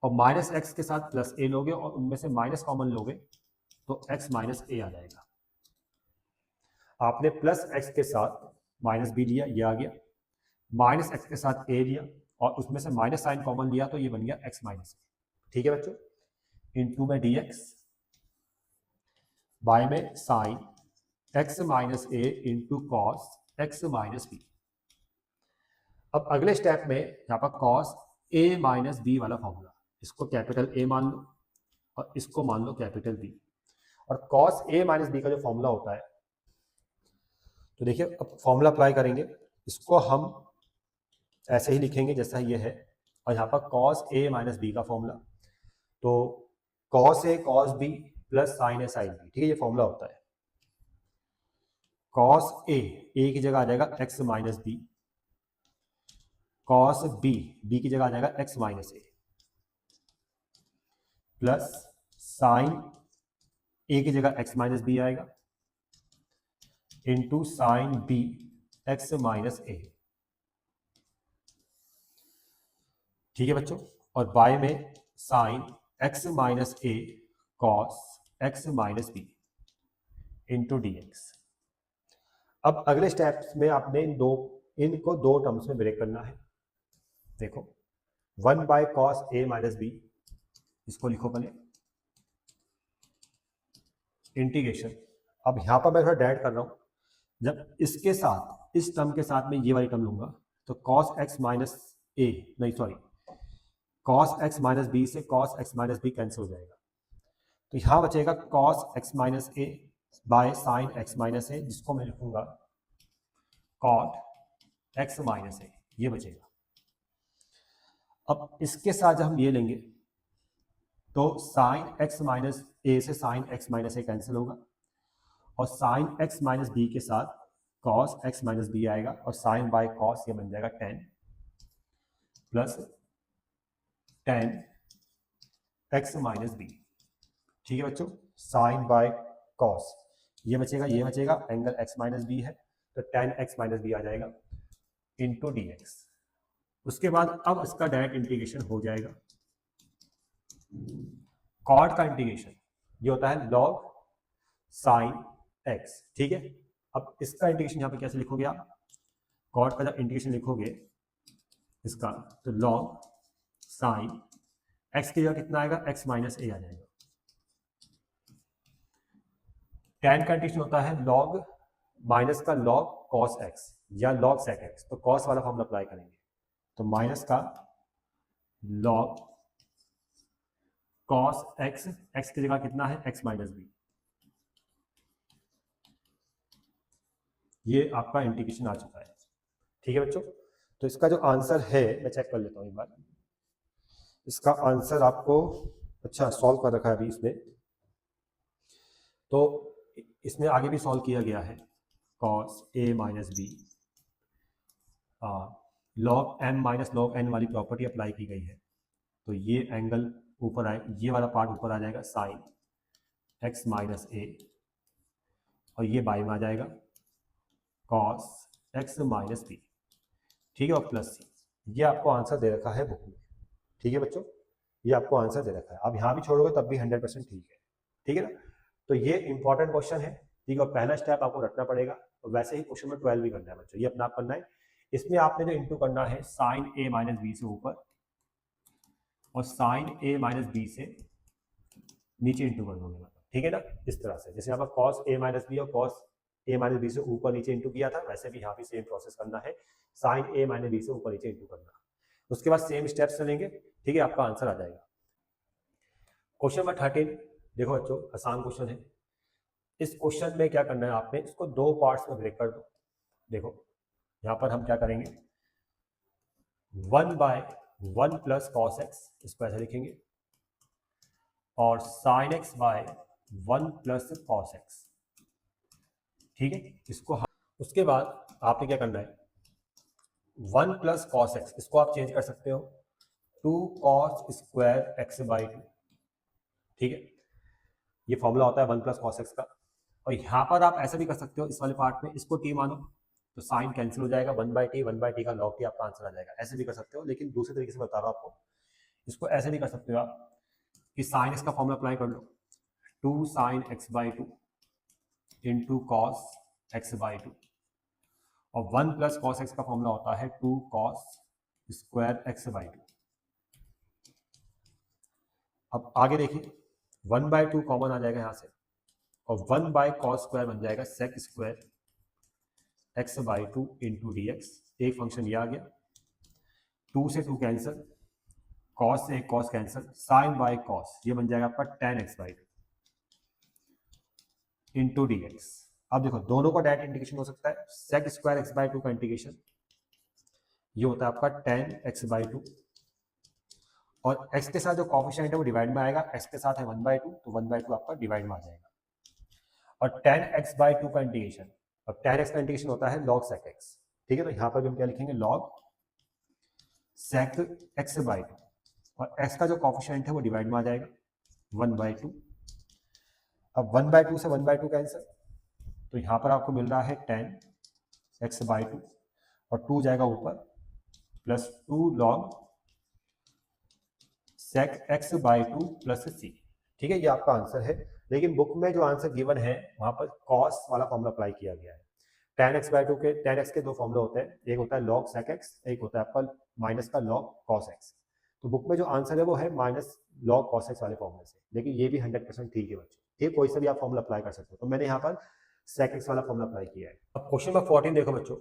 और माइनस एक्स के साथ प्लस ए लोगे, और उनमें से माइनस कॉमन लोगे तो एक्स माइनस ए आ जाएगा। आपने प्लस एक्स के साथ माइनस बी लिया, ये आ गया, माइनस एक्स के साथ ए लिया, और उसमें से माइनस साइन कॉमन लिया तो ये बन गया एक्स माइनस ए। ठीक है बच्चों, इनटू में dx बाय में sign x minus a into cos x minus b. अब अगले स्टेप में यहाँ पर कॉस a माइनस बी वाला फॉर्मूला, इसको कैपिटल A मान लो और इसको मान लो कैपिटल B। और कॉस a माइनस बी का जो फॉर्मूला होता है, तो देखिए अब फॉर्मूला अप्लाई करेंगे, इसको हम ऐसे ही लिखेंगे जैसा ये है, और यहाँ पर कॉस a माइनस बी का फॉर्मूला, तो cos a cos b plus sign a sine b। ठीक है, ये फॉर्मूला होता है। कॉस a की जगह आ जाएगा x minus b, cos b की जगह आ जाएगा x minus a, plus sign a की जगह x माइनस बी आएगा, into sign b x minus a. ठीक है बच्चों, और बाय में sign x minus a cos x minus b into dx। अब अगले स्टेप्स में आपने इनको दो टर्म्स में ब्रेक करना है। देखो 1 by cos a minus b, इसको लिखो पहले, इंटीग्रेशन। अब यहां पर मैं थोड़ा डायरेक्ट कर रहा हूं, जब इसके साथ इस टर्म के साथ में ये वाली टर्म लूंगा तो कॉस एक्स माइनस ए, नहीं sorry, cos x minus b से cos x minus b cancel हो जाएगा, तो यहां बचेगा cos x minus a by sign x minus a, जिसको मैं लिखूंगा कॉट एक्स माइनस ए, ये बचेगा। अब इसके साथ जब हम ये लेंगे तो साइन एक्स माइनस ए से साइन एक्स माइनस ए कैंसिल होगा, और साइन एक्स माइनस बी के साथ कॉस एक्स माइनस बी आएगा, और साइन बाय कॉस ये बन जाएगा tan, plus tan x minus b. ठीक है बच्चों, साइन बाय कॉस ये बचेगा, ये बचेगा, एंगल एक्स माइनस बी है तो टेन एक्स माइनस बी आ जाएगा इंटू डी एक्स। उसके बाद अब इसका डायरेक्ट इंटीग्रेशन हो जाएगा। कॉट का इंटीग्रेशन ये होता है लॉग साइन एक्स। ठीक है, अब इसका इंटीग्रेशन यहाँ पे कैसे लिखोगे आप, कॉट का जब इंटीग्रेशन लिखोगे इसका, तो लॉग साइन एक्स की जगह कितना आएगा, एक्स माइनस ए आ जाएगा। टेन का इंटीग्रेशन होता है लॉग माइनस का लॉग कॉस एक्स या लॉग सेक एक्स, तो कॉस वाला फॉर्मूला अप्लाई करेंगे, तो माइनस का लॉग कॉस एक्स, एक्स की जगह कितना है, एक्स माइनस बी। ये आपका इंटीग्रेशन आ चुका है। ठीक है बच्चों, तो इसका जो आंसर है मैं चेक कर लेता हूं एक बार। इसका आंसर आपको अच्छा सॉल्व कर रखा है अभी इसमें, तो इसमें आगे भी सॉल्व किया गया है। Cos a minus b, log m minus log n वाली प्रॉपर्टी अप्लाई की गई है, तो ये एंगल ऊपर आए, ये वाला पार्ट ऊपर आ जाएगा साइन एक्स माइनस ए, और ये बाई में आ जाएगा कॉस एक्स माइनस बी। ठीक है, और प्लस सी। ये आपको आंसर दे रखा है बुक में। ठीक है बच्चों, ये आपको आंसर दे रखा है, आप यहाँ भी छोड़ोगे तब भी 100% ठीक है। ठीक है ना, तो ये इंपॉर्टेंट क्वेश्चन है। ठीक है, और पहला स्टेप आपको रखना पड़ेगा, और वैसे ही क्वेश्चन में 12 भी करना है बच्चों, ये अपना आप करना है। इसमें आपने जो इंटू करना है साइन ए माइनस बी से ऊपर और साइन ए माइनस बी से नीचे इंटू कर दोगे, मतलब ठीक है ना। इस तरह से जैसे यहाँ पर कॉस ए माइनस बी और कॉस ए माइनस बी से ऊपर नीचे इंटू किया था, वैसे भी यहाँ भी सेम प्रोसेस करना है, साइन ए माइनस बी से ऊपर नीचे इंटू करना। उसके बाद सेम स्टेप्स चलेंगे, ठीक है, आपका आंसर आ जाएगा। क्वेश्चन नंबर 13 देखो बच्चों, आसान क्वेश्चन है। इस क्वेश्चन में क्या करना है आपने, इसको दो पार्ट्स में ब्रेक कर दो। देखो यहाँ पर हम क्या करेंगे, 1/1 प्लस कॉस एक्स, इसको ऐसे लिखेंगे, और sine x by 1 plus cos x, ठीक है, इसको उसके बाद आपने क्या करना है, 1 प्लस कॉस एक्स, इसको आप चेंज कर सकते हो 2 कॉस स्क्वायर एक्स बाई 2, ठीक है, ये फॉर्मूला होता है 1 प्लस कॉस एक्स का। और यहाँ पर आप ऐसा भी कर सकते हो, इस वाले पार्ट में इसको टी मानो तो साइन कैंसिल हो जाएगा, 1/t का लॉग टी आपका आंसर आ जाएगा। ऐसे भी कर सकते हो, लेकिन दूसरे तरीके से बता रहा हूँ आपको, इसको ऐसे भी कर सकते हो आप कि साइन एक्स का फॉर्मूला अप्लाई कर लो, 2 sign x by 2 into cos x by 2, और 1 प्लस कॉस एक्स का फॉर्मूला होता है 2 कॉस स्क्वायर एक्स बाई 2। अब आगे देखिए, 1/2 कॉमन आ जाएगा यहाँ से, और 1 बाय कॉस स्क्वायर बन जाएगा sec square x by 2 into d x. एक फंक्शन ये आ गया, 2 से 2 कैंसिल, कॉस से एक cos cancel, sine by cos ये बन जाएगा आपका tan x by 2 into d x. अब देखो दोनों का डायरेक्ट इंटीग्रेशन हो सकता है, सेक स्क्वायर एक्स बाई 2 का इंटीग्रेशन ये होता है आपका tan x बाई 2, और x के साथ जो कॉफिशिएंट है वो डिवाइड में आएगा, x के साथ है 1/2 तो 1/2 आपका डिवाइड में आ जाएगा, और tan x बाई 2 का इंटीग्रेशन, और tan x का इंटीग्रेशन होता है log sec x, ठीक है, तो यहाँ पर भी हम क्या लिखेंगे, log sec x बाई 2, और x का जो कॉफिशिएंट है वो डिवाइड में आ जाएगा 1/2। अब 1/2 से 1/2 कैंसिल, तो यहाँ पर आपको मिल रहा है tan x बाई 2, और 2 जाएगा ऊपर, plus 2 log sec x by 2 plus c, ठीक है, ये आपका आंसर है। लेकिन बुक में जो आंसर गिवन है वहां पर cos वाला फॉर्मूला अप्लाई किया गया है। tan x बाई 2 के tan x के दो फॉर्मूले होते हैं, एक होता है log sec x, एक होता है आपका माइनस का log cos x। तो बुक में जो आंसर है वो है माइनस log cos x वाले फॉर्मूले से, लेकिन ये भी 100% ठीक है बच्चों, ठीक, कोई सा भी आप फॉर्मूला अप्लाई कर सकते हो। तो मैंने यहाँ पर sec x वाला फॉर्मूला अप्लाई किया है। अब क्वेश्चन नंबर 14 देखो बच्चों,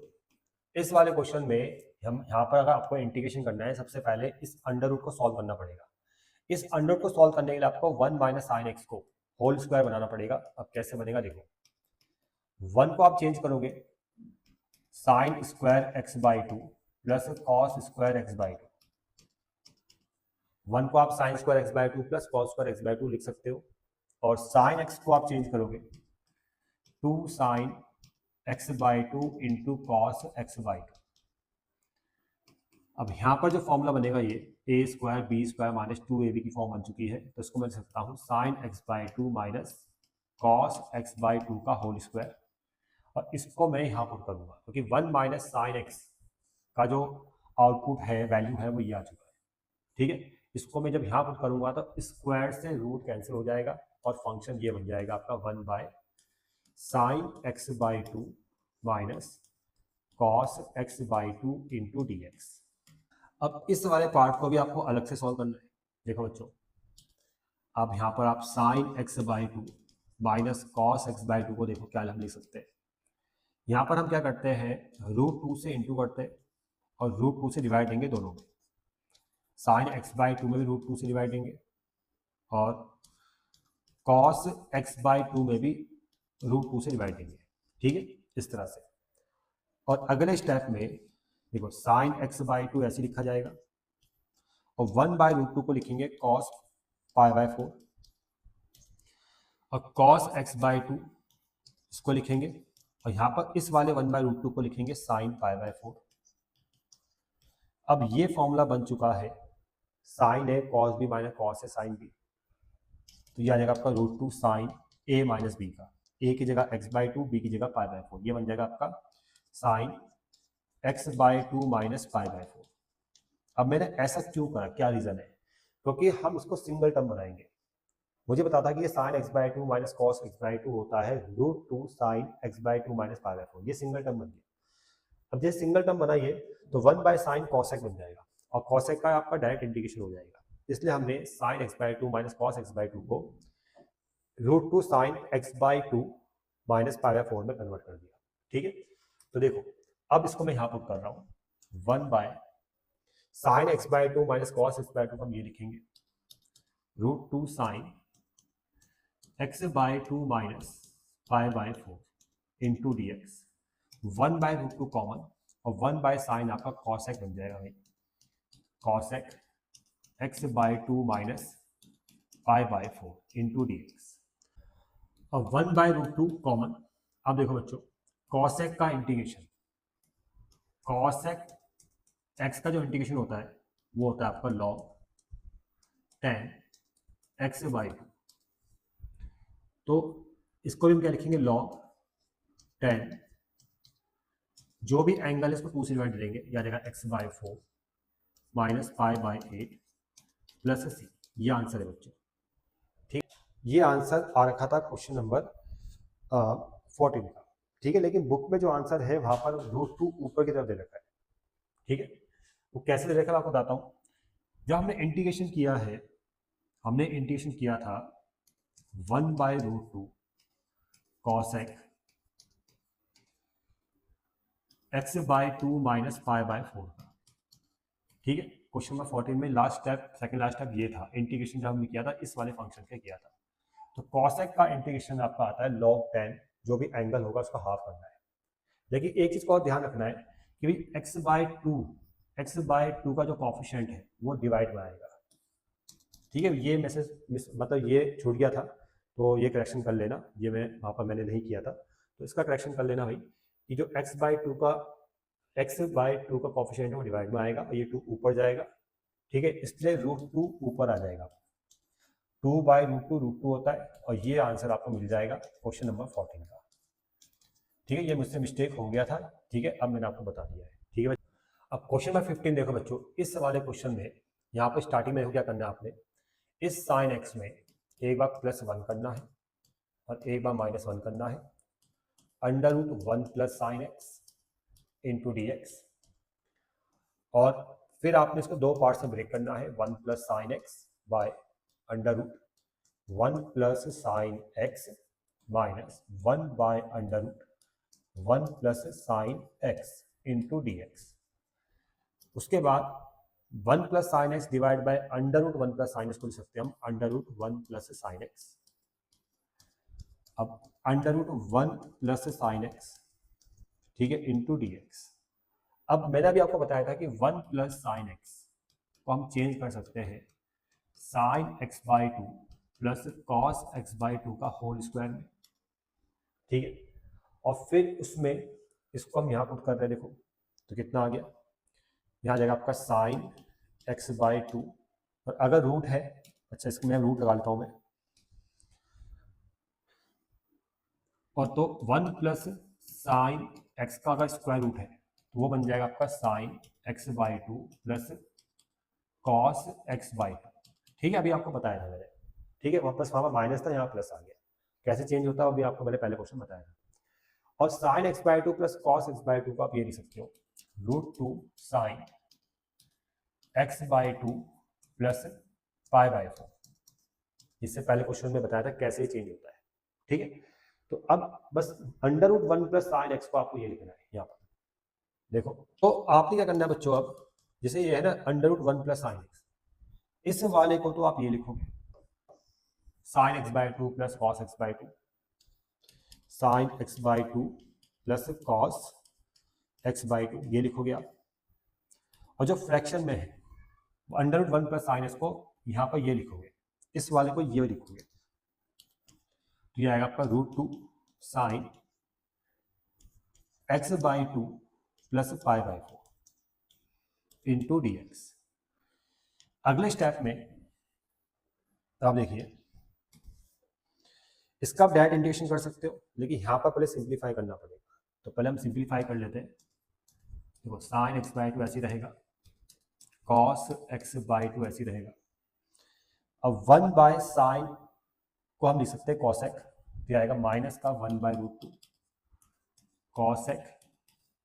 इस वाले क्वेश्चन में हम यहाँ पर अगर आपको इंटीग्रेशन करना है, सबसे पहले इस अंडर रूट को सॉल्व करना पड़ेगा। इस अंडर रूट को सॉल्व करने के लिए आपको 1 माइनस साइन एक्स को होल स्क्वायर बनाना पड़ेगा। अब कैसे बनेगा देखो, 1 को आप चेंज करोगे sine square x by 2 plus cos square x by 2, 1 को आप sine square x by 2 plus cos square x by 2 लिख सकते हो, और साइन एक्स को आप चेंज करोगे 2 sign x by 2 into cos x by 2। अब यहाँ पर जो फॉर्मूला बनेगा ये a square b square minus 2ab की फॉर्म बन चुकी है, तो इसको मैं लिख सकता हूँ sign x by 2 minus cos x by 2 का होल स्क्वायर, और इसको मैं यहाँ पुट करूँगा क्योंकि 1 माइनस साइन एक्स का जो आउटपुट है वैल्यू है वो ये आ चुका है, ठीक है। इसको मैं जब यहाँ पुट करूँगा तो स्क्वायर से रूट कैंसिल हो जाएगा, और फंक्शन ये बन जाएगा आपका 1 by sign x by 2 minus cos x by 2 into d x. अब इस वाले पार्ट को भी आपको अलग से सॉल्व करना है। देखो बच्चों, अब यहाँ पर आप sign x by 2 minus cos x by 2 को देखो क्या हम लिख सकते हैं। यहाँ पर हम क्या करते हैं, √2 से इंटू करते हैं और √2 से डिवाइड देंगे दोनों में। साइन एक्स बाई 2 में भी √2 से डिवाइड देंगे, और कॉस एक्स बाई 2 में भी √2 से डिवाइड देंगे, ठीक है, इस तरह से। और अगले स्टेप में देखो साइन एक्स बाई 2 ऐसे लिखा जाएगा, और 1/√2 को लिखेंगे कॉस पाई बाय 4, और कॉस एक्स बाई 2 इसको लिखेंगे, और यहाँ पर इस वाले 1/√2 को लिखेंगे साइन पाई बाय 4। अब ये फॉर्मूला बन चुका है, साइन है कॉस बी माइनस कॉस है साइन बी, तो ये आ जाएगा आपका √2 साइन ए माइनस बी का, ए की जगह एक्स बाई 2 बी की जगह पाई बाय 4, ये बन जाएगा आपका sign x by 2 minus pi bye 4। अब मैंने ऐसा क्यों करा, क्या रीजन है, क्योंकि हम इसको सिंगल टर्म बनाएंगे। मुझे पता था कि ये sign x by 2 minus cos x by 2 होता है √2 sign x by 2 minus pi bye 4, ये सिंगल टर्म बन गया। अब जैसे सिंगल टर्म बनाइए तो 1 बाय साइन कॉसेक बन जाएगा और कॉसेक का आपका डायरेक्ट इंटीग्रेशन हो जाएगा, इसलिए हमने sign x by two minus cos x by to को √2 sign x by two minus pi by four में कन्वर्ट कर दिया। ठीक है, तो देखो अब इसको मैं यहाँ पुट कर रहा हूँ 1 by sign x by two minus cos x by two हम ये लिखेंगे √2 sign x by two minus pi by four into d x, 1 by √2 common और 1 बाय साइन आपका कॉसेक बन जाएगा भाई, cosec x by two minus pi by four into d x. और 1 by √2 common. अब देखो बच्चों कॉसेक का इंटीग्रेशन, कॉसेक एक्स का जो इंटीग्रेशन होता है वो होता है आपका log ten x by to, तो इसको भी हम क्या लिखेंगे लॉग टेन, जो भी एंगल है इसको 2 से डिवाइड देंगे, या जाएगा x by four minus pi by eight plus c. ये आंसर है बच्चों। ठीक, ये आंसर आ रखा था क्वेश्चन नंबर 14 का। ठीक है, लेकिन बुक में जो आंसर है वहां पर √2 ऊपर की तरफ दे रखा है। ठीक है, वो कैसे दे रखा है आपको बताता हूँ। जब हमने इंटीग्रेशन किया है, हमने इंटीग्रेशन किया था 1 by √2 cosec x by two minus pi by four का। ठीक है, क्वेश्चन नंबर 14 में last step, second last step ये था, इंटीग्रेशन जब हमने किया था इस वाले फंक्शन का किया था। तो कॉसेक का इंटीग्रेशन आपका आता है log 10, जो भी एंगल होगा उसका हाफ करना है। लेकिन एक चीज को और ध्यान रखना है कि भाई एक्स बाई टू का जो कॉफिशिएंट है वो डिवाइड में आएगा। ठीक है, ये मैसेज मतलब ये छूट गया था, तो ये करेक्शन कर लेना, ये मैं वहाँ पर मैंने नहीं किया था, तो इसका करेक्शन कर लेना भाई कि जो एक्स बाई टू का कॉफिशिएंट है वो डिवाइड में आएगा और ये 2 ऊपर जाएगा। ठीक है, इसलिए √2 ऊपर आ जाएगा, 2 बाई √2 होता है, और ये आंसर आपको मिल जाएगा क्वेश्चन नंबर 14 का। ठीक है, ये मुझसे मिस्टेक हो गया था। ठीक है, अब मैंने आपको बता दिया है। ठीक है, अब क्वेश्चन नंबर 15 देखो बच्चों, इस वाले क्वेश्चन में यहाँ पर स्टार्टिंग में क्या करना है आपने, इस साइन एक्स में एक बार +1 करना है और एक बार -1 करना है, √1 plus sine x into d x, और फिर आपने इसको 2 पार्ट्स में ब्रेक करना है, 1 plus sine x by √1 plus sine x minus 1 by √1 plus sine x into d x. उसके बाद 1 plus sine x divide by √1 plus sine x को लिख सकते हैं हम √1 प्लस साइन एक्स। अब √1 प्लस साइन एक्स, ठीक है, इंटू डी एक्स। अब मैंने अभी आपको बताया था कि 1 प्लस साइन एक्स को हम चेंज कर सकते हैं sign x by two plus cos x by to का होल स्क्वायर में। ठीक है, और फिर उसमें इसको हम यहाँ पुट कर रहे हैं, देखो तो कितना आ गया, यहाँ जाएगा आपका साइन एक्स बाई टू, और अगर रूट है, अच्छा इसको मैं रूट लगा लेता हूँ मैं, और तो 1 प्लस साइन एक्स का अगर स्क्वायर रूट है तो वो बन जाएगा आपका sign x by two plus cos x by to. ठीक है, अभी आपको बताया था मैंने। ठीक है, वापस वहाँ पर माइनस था, यहाँ प्लस आ गया, कैसे चेंज होता है अभी आपको मैंने पहले क्वेश्चन बताया था। और sine x by two plus cos x by to को आप ये लिख सकते हो √2 sign x by two plus pi by four. इससे पहले क्वेश्चन में बताया था कैसे चेंज होता है। ठीक है, तो अब बस √1 प्लस साइन एक्स को आपको ये लिखना है यहाँ पर। देखो तो आपने क्या करना है बच्चों, अब जैसे ये है ना √1 प्लस साइन एक्स, इस वाले को तो आप ये लिखोगे sign x by two plus cos x by to, sign x by two plus cos x by to, ये लिखोगे आप। और जो फ्रैक्शन में है √1 प्लस साइन एक्स को यहाँ पर ये लिखोगे, इस वाले को ये लिखोगे, तो ये आएगा आपका √2 sign x by two plus pi by four into d x. अगले स्टेप में आप देखिए, इसका आप डायरेक्ट इंटीग्रेशन कर सकते हो, लेकिन यहाँ पर पहले सिंप्लीफाई करना पड़ेगा, तो पहले हम सिंप्लीफाई कर लेते हैं। देखो साइन एक्स बाई टू ऐसी रहेगा, कॉस एक्स बाई टू ऐसी रहेगा, अब 1 बाय साइन को हम लिख सकते हैं कॉसेक, तो आएगा माइनस का 1 बाय √2 कॉसेक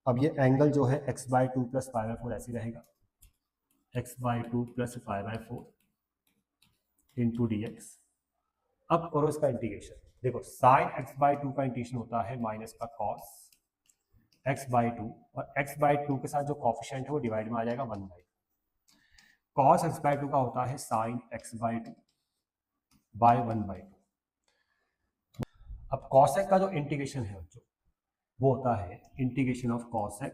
अब ये एंगल जो है x/2 प्लस 5/4 ऐसे रहेगा, x/2 प्लस 5/4 इंटू dx। अब करो इसका इंटीग्रेशन। देखो साइन x/2 का इंटीग्रेशन होता है माइनस का कॉस x/2 और x/2 के साथ जो कॉफिशिएंट है वो डिवाइड में आ जाएगा 1/2। कॉस x/2 का होता है साइन x/2 बाय 1/2। अब कॉसेक का जो इंटीग्रेशन है बच्चों वो होता है integration of cosec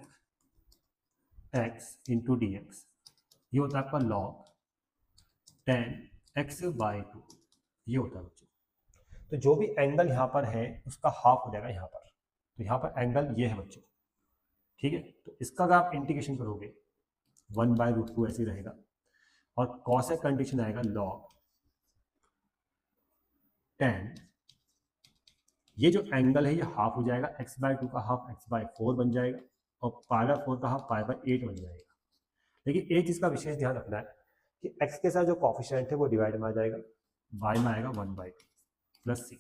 x into d x. ये होता है आपका लॉग tan x/2। ये होता है बच्चों। तो जो भी एंगल यहाँ पर है उसका हाफ हो जाएगा यहाँ पर। तो यहाँ पर एंगल ये है बच्चों, ठीक है। तो इसका अगर आप इंटीग्रेशन करोगे 1/√2 ऐसे रहेगा और कॉसेक कंडीशन आएगा लॉग tan, ये जो एंगल है ये हाफ हो जाएगा, x/2 का हाफ x/4 बन जाएगा और π/4 का हाफ π/8 बन जाएगा। लेकिन एक चीज का विशेष ध्यान रखना है कि x के साथ जो कॉफिशिएंट है वो डिवाइड में आ जाएगा, y में आएगा 1/2 प्लस c,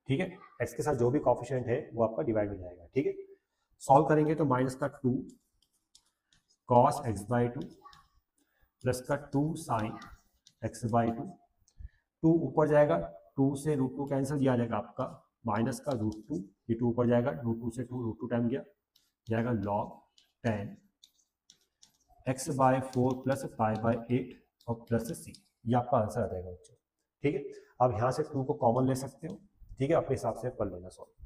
ठीक है। x के साथ जो भी कॉफिशिएंट है वो आपका डिवाइड में जाएगा, ठीक है। सॉल्व करेंगे तो माइनस का 2 cos x/2 प्लस का 2 sin x/2, 2 ऊपर जाएगा, 2 से √2 कैंसिल, दिया जाएगा आपका माइनस का √2, ये 2 ऊपर जाएगा, √2 से 2 √2 टाइम गया, जाएगा log tan x/4 प्लस π/8 और प्लस c। ये आपका आंसर आ जाएगा बच्चों, ठीक है। अब यहाँ से 2 को कॉमन ले सकते हो, ठीक है, अपने हिसाब से कर लेना सॉल्व।